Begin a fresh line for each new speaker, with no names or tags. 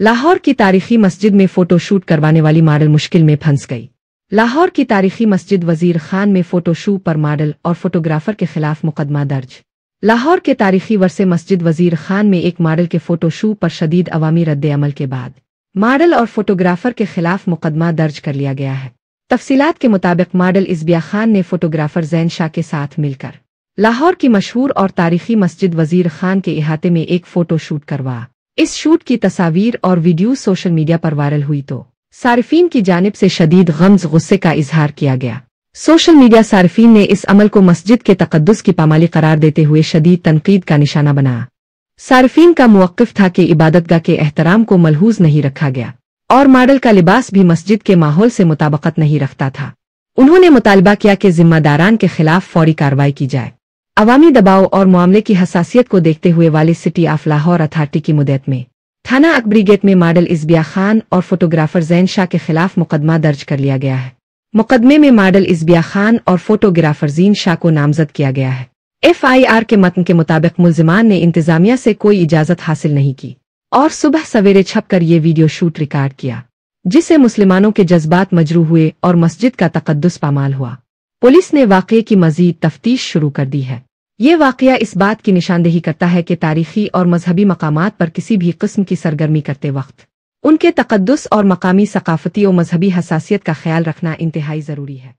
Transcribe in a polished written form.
لاہور کی تاریخی مسجد میں فوٹو شوٹ کروانے والی ماڈل مشکل میں پھنس گئی۔ لاہور کی تاریخی مسجد وزیر خان میں فوٹو شوٹ پر ماڈل اور فوٹوگرافر کے خلاف مقدمہ درج۔ لاہور کے تاریخی ورثے مسجد وزیر خان میں ایک ماڈل کے فوٹو شوٹ پر شدید عوامی رد عمل کے بعد ماڈل اور فوٹوگرافر کے خلاف مقدمہ درج کر لیا گیا ہے۔ تفصیلات کے مطابق ماڈل ازبیہ خان نے فوٹوگرافر زین شاہ کے ساتھ مل کر لاہور کی مشہور اور تاریخی مسجد وزیر خان کے احاطے میں ایک فوٹو شوٹ کروا۔ اس شوٹ کی تصاویر اور ویڈیو سوشل میڈیا پر وائرل ہوئی تو صارفین کی جانب سے شدید غصے کا اظہار کیا گیا۔ سوشل میڈیا صارفین نے اس عمل کو مسجد کے تقدس کی پامالی قرار دیتے ہوئے شدید تنقید کا نشانہ بنایا۔ صارفین کا موقف تھا کہ عبادت گاہ کے احترام کو ملحوظ نہیں رکھا گیا اور ماڈل کا لباس بھی مسجد کے ماحول سے مطابقت نہیں رکھتا تھا۔ انہوں نے مطالبہ کیا کہ ذمہ داران کے خلاف فوری کارروائی کی جائے۔ عوامی دباؤ اور معاملے کی حساسیت کو دیکھتے ہوئے والد سٹی آف لاہور اتھارٹی کی مدعت میں تھانہ اکبری گیٹ میں ماڈل ازبیہ خان اور فوٹوگرافر زین شاہ کے خلاف مقدمہ درج کر لیا گیا ہے۔ مقدمے میں ماڈل ازبیہ خان اور فوٹوگرافر زین شاہ کو نامزد کیا گیا ہے۔ FIR کے متن کے مطابق ملزمان نے انتظامیہ سے کوئی اجازت حاصل نہیں کی اور صبح سویرے چھپ کر یہ ویڈیو شوٹ ریکارڈ کیا، جس سے مسلمانوں کے جذبات مجروح ہوئے اور مسجد کا تقدس پامال ہوا۔ پولیس نے واقعے کی مزید تفتیش شروع کر دی ہے۔ یہ واقعہ اس بات کی نشاندہی کرتا ہے کہ تاریخی اور مذہبی مقامات پر کسی بھی قسم کی سرگرمی کرتے وقت ان کے تقدس اور مقامی ثقافتی و مذہبی حساسیت کا خیال رکھنا انتہائی ضروری ہے۔